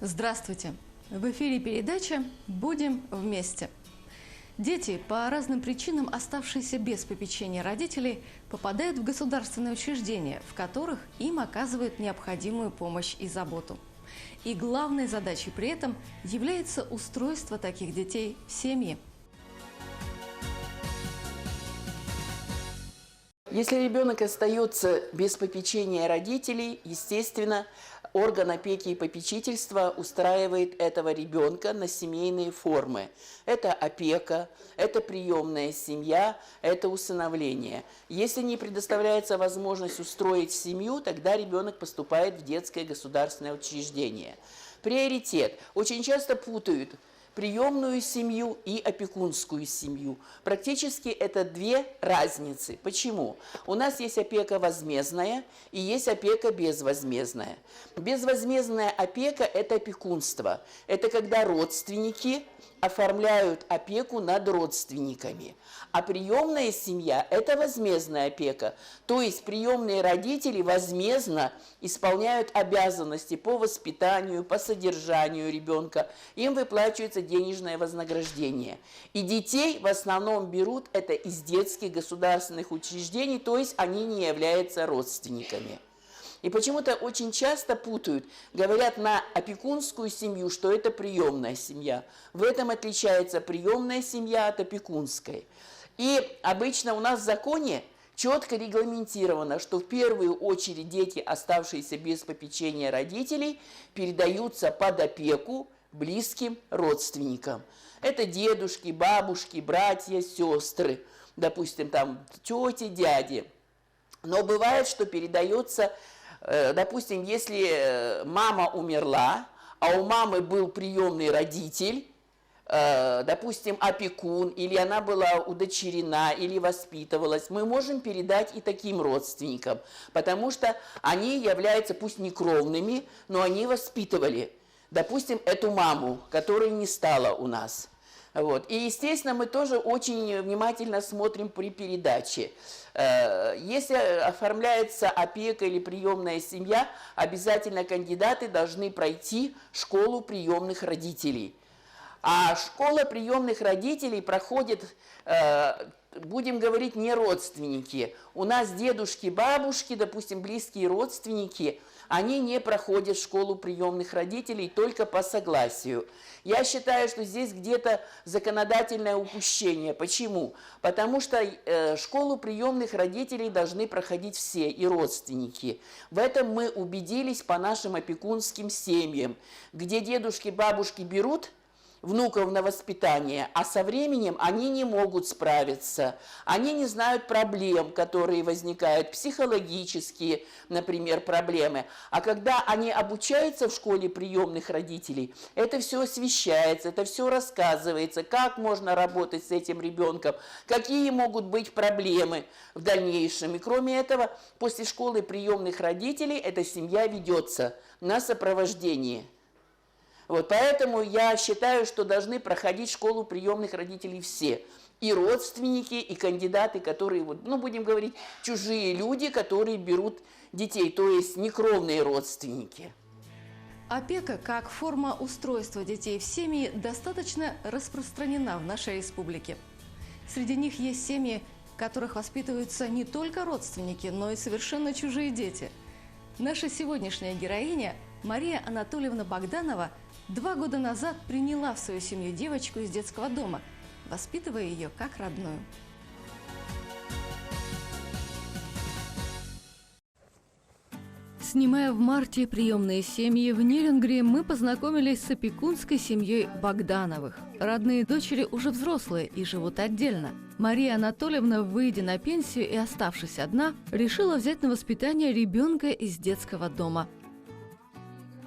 Здравствуйте! В эфире передача «Будем вместе». Дети, по разным причинам оставшиеся без попечения родителей, попадают в государственные учреждения, в которых им оказывают необходимую помощь и заботу. И главной задачей при этом является устройство таких детей в семьи. Если ребенок остается без попечения родителей, естественно, орган опеки и попечительства устраивает этого ребенка на семейные формы. Это опека, это приемная семья, это усыновление. Если не предоставляется возможность устроить семью, тогда ребенок поступает в детское государственное учреждение. Приоритет. Очень часто путают приемную семью и опекунскую семью. Практически это две разницы. Почему? У нас есть опека возмездная и есть опека безвозмездная. Безвозмездная опека – это опекунство. Это когда родственники оформляют опеку над родственниками. А приемная семья – это возмездная опека. То есть приемные родители возмездно исполняют обязанности по воспитанию, по содержанию ребенка. Им выплачивается денежное вознаграждение. И детей в основном берут это из детских государственных учреждений, то есть они не являются родственниками. И почему-то очень часто путают, говорят на опекунскую семью, что это приемная семья. В этом отличается приемная семья от опекунской. И обычно у нас в законе четко регламентировано, что в первую очередь дети, оставшиеся без попечения родителей, передаются под опеку близким родственникам. Это дедушки, бабушки, братья, сестры, допустим, там тети, дяди. Но бывает, что передается, допустим, если мама умерла, а у мамы был приемный родитель, допустим, опекун, или она была удочерена, или воспитывалась, мы можем передать и таким родственникам, потому что они являются, пусть не кровными, но они воспитывали, допустим, эту маму, которой не стало у нас. Вот. И, естественно, мы тоже очень внимательно смотрим при передаче. Если оформляется опека или приемная семья, обязательно кандидаты должны пройти школу приемных родителей. А школа приемных родителей проходит, будем говорить, не родственники. У нас дедушки, бабушки, допустим, близкие родственники, они не проходят школу приемных родителей только по согласию. Я считаю, что здесь где-то законодательное упущение. Почему? Потому что школу приемных родителей должны проходить все, и родственники. В этом мы убедились по нашим опекунским семьям, где дедушки, бабушки берут внуков на воспитание, а со временем они не могут справиться. Они не знают проблем, которые возникают, психологические, например, проблемы. А когда они обучаются в школе приемных родителей, это все освещается, это все рассказывается, как можно работать с этим ребенком, какие могут быть проблемы в дальнейшем. И кроме этого, после школы приемных родителей эта семья ведется на сопровождение. Вот, поэтому я считаю, что должны проходить школу приемных родителей все. И родственники, и кандидаты, которые, вот, ну, будем говорить, чужие люди, которые берут детей, то есть некровные родственники. Опека как форма устройства детей в семьи достаточно распространена в нашей республике. Среди них есть семьи, в которых воспитываются не только родственники, но и совершенно чужие дети. Наша сегодняшняя героиня Мария Анатольевна Богданова 2 года назад приняла в свою семью девочку из детского дома, воспитывая ее как родную. Снимая в марте приемные семьи в Нерюнгри, мы познакомились с опекунской семьей Богдановых. Родные дочери уже взрослые и живут отдельно. Мария Анатольевна, выйдя на пенсию и оставшись одна, решила взять на воспитание ребенка из детского дома.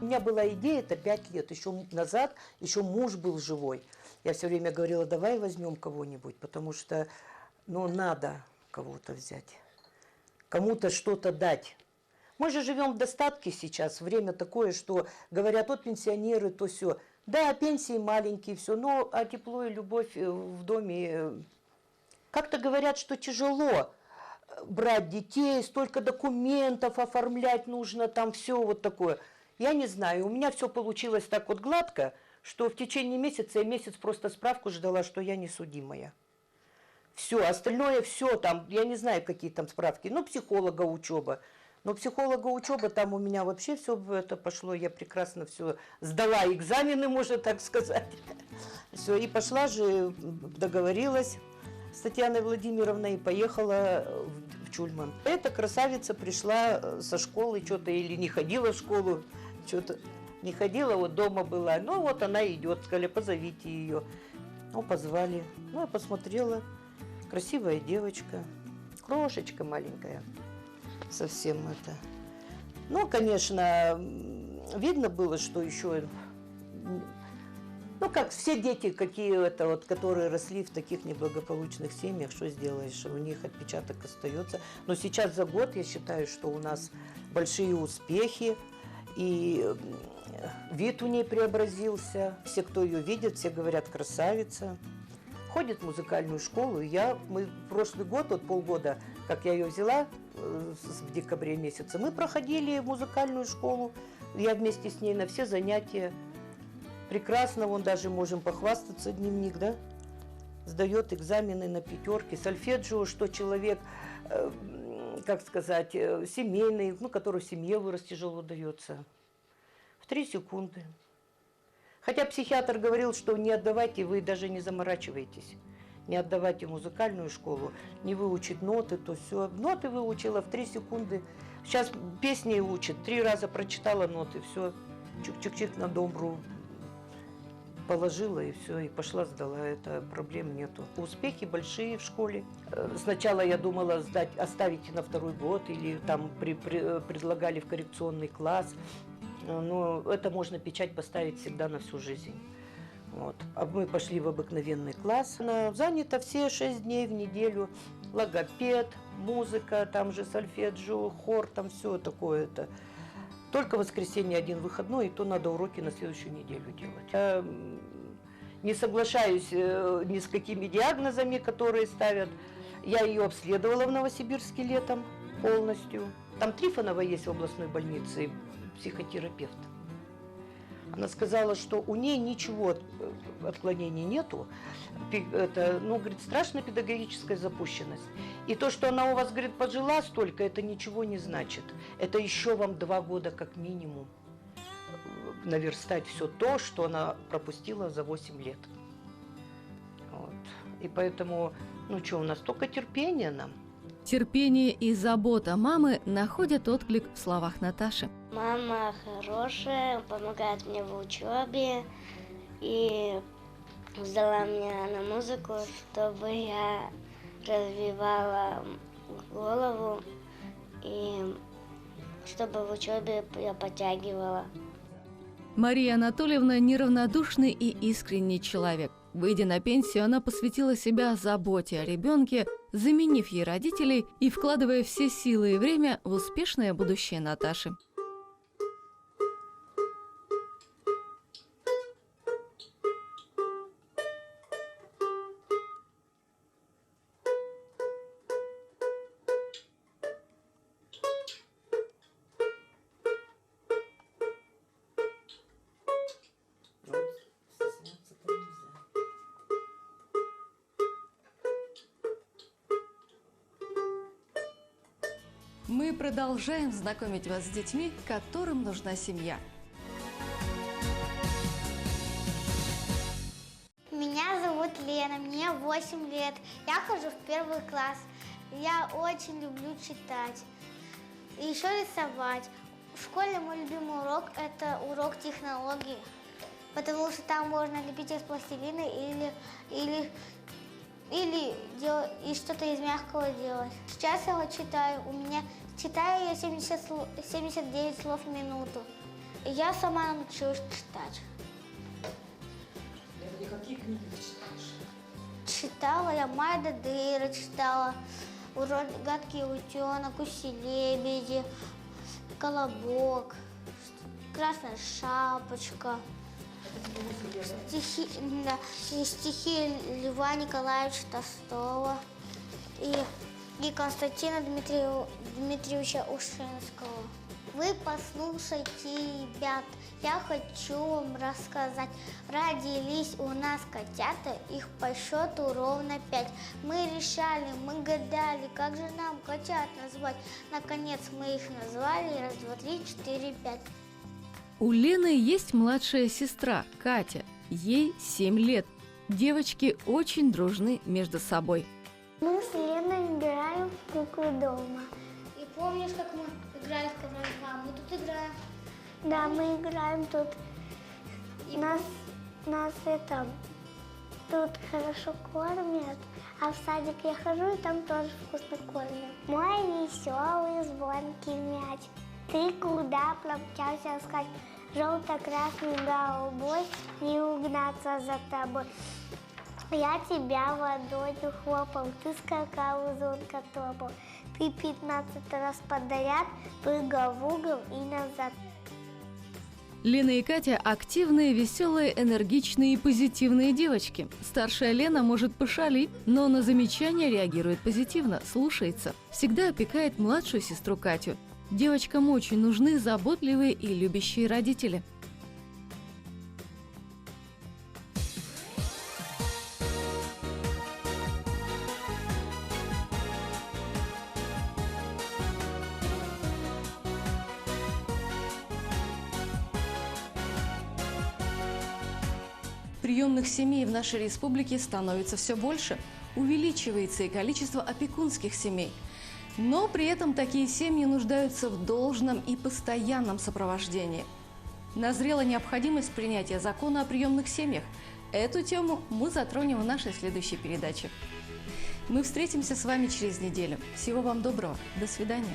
У меня была идея, это 5 лет еще назад, еще муж был живой. Я все время говорила, давай возьмем кого-нибудь, потому что, ну, надо кого-то взять, кому-то что-то дать. Мы же живем в достатке сейчас, время такое, что говорят, вот пенсионеры, то все. Да, пенсии маленькие, все, но а тепло и любовь в доме. Как-то говорят, что тяжело брать детей, столько документов оформлять нужно, там все вот такое. Я не знаю, у меня все получилось так вот гладко, что в течение месяца я месяц просто справку ждала, что я не судимая. Все, остальное все там, я не знаю, какие там справки, ну, психолога учеба. Но психолога учеба там у меня вообще все это пошло, я прекрасно все сдала экзамены, можно так сказать. Все, и пошла же, договорилась с Татьяной Владимировной и поехала в Чульман. Эта красавица пришла со школы, что-то или не ходила в школу, что-то не ходила, вот дома была. Ну, вот она идет, сказали, позовите ее. Ну, позвали. Ну, я посмотрела. Красивая девочка, крошечка маленькая, совсем это. Ну, конечно, видно было, что еще, ну, как все дети, какие это вот, которые росли в таких неблагополучных семьях, что сделаешь, у них отпечаток остается. Но сейчас за год я считаю, что у нас большие успехи, и вид у ней преобразился. Все, кто ее видит, все говорят, красавица. Ходит в музыкальную школу. Мы прошлый год, вот полгода, как я ее взяла в декабре месяце, мы проходили музыкальную школу. Я вместе с ней на все занятия. Прекрасно, вон даже можем похвастаться, дневник, да? Сдает экзамены на 5. Сольфеджио, что человек, как сказать, семейный, ну, который в семье вырос, тяжело дается. В 3 секунды. Хотя психиатр говорил, что не отдавайте, вы даже не заморачиваетесь. Не отдавайте музыкальную школу, не выучить ноты, то все. Ноты выучила в 3 секунды. Сейчас песни учат. 3 раза прочитала ноты, все. Чик-чик-чик на домбру положила и все, и пошла сдала. Это проблем нету. Успехи большие в школе. Сначала я думала оставить на 2-й год, или там предлагали в коррекционный класс. Но это можно печать поставить всегда на всю жизнь. Вот. А мы пошли в обыкновенный класс. Занято все 6 дней в неделю. Логопед, музыка, там же сольфеджио, хор, там все такое-то. Только в воскресенье 1 выходной, и то надо уроки на следующую неделю делать. Я не соглашаюсь ни с какими диагнозами, которые ставят. Я ее обследовала в Новосибирске летом полностью. Там Трифонова есть в областной больнице, психотерапевт. Она сказала, что у ней ничего отклонений нету. Это, ну, говорит, страшная педагогическая запущенность. И то, что она у вас, говорит, пожила столько, это ничего не значит. Это еще вам 2 года как минимум наверстать все то, что она пропустила за 8 лет. Вот. И поэтому, ну что, у нас только терпение нам. Терпение и забота мамы находят отклик в словах Наташи. Мама хорошая, помогает мне в учебе и сдала меня на музыку, чтобы я развивала голову и чтобы в учебе я подтягивала. Мария Анатольевна неравнодушный и искренний человек. Выйдя на пенсию, она посвятила себя заботе о ребенке, заменив ей родителей и вкладывая все силы и время в успешное будущее Наташи. Мы продолжаем знакомить вас с детьми, которым нужна семья. Меня зовут Лена, мне 8 лет. Я хожу в 1 класс. Я очень люблю читать и еще рисовать. В школе мой любимый урок – это урок технологии, потому что там можно лепить из пластилина или что-то из мягкого делать. Сейчас я вот читаю, читаю я 79 слов в минуту. Я сама научилась читать. И какие книги ты читаешь? Читала я Майда Дейра, читала «Гадкий утенок», «Гуси-лебеди», «Колобок», «Красная шапочка». Стихи Льва Николаевича Толстого и Константина Дмитриевича Ушинского. Вы послушайте, ребят, я хочу вам рассказать. Родились у нас котята, их по счету ровно 5. Мы решали, мы гадали, как же нам котят назвать. Наконец мы их назвали. 1, 2, 3, 4, 5. У Лены есть младшая сестра Катя. Ей 7 лет. Девочки очень дружны между собой. Мы с Леной играем в куклу дома. И помнишь, как мы играли в ковролин? Мы тут играем. Да, мы играем тут. И нас тут хорошо кормят, а в садик я хожу, и там тоже вкусно кормят. Мой веселый звонкий мяч, ты куда промчался скать? Желто-красный, голубой, не угнаться за тобой. Я тебя водой хлопал, ты скакал, звонко топал. Ты 15 раз подряд прыгал в угол и назад. Лена и Катя – активные, веселые, энергичные и позитивные девочки. Старшая Лена может пошалить, но на замечания реагирует позитивно, слушается. Всегда опекает младшую сестру Катю. Девочкам очень нужны заботливые и любящие родители. Приемных семей в нашей республике становится все больше. Увеличивается и количество опекунских семей. Но при этом такие семьи нуждаются в должном и постоянном сопровождении. Назрела необходимость принятия закона о приемных семьях. Эту тему мы затронем в нашей следующей передаче. Мы встретимся с вами через неделю. Всего вам доброго. До свидания.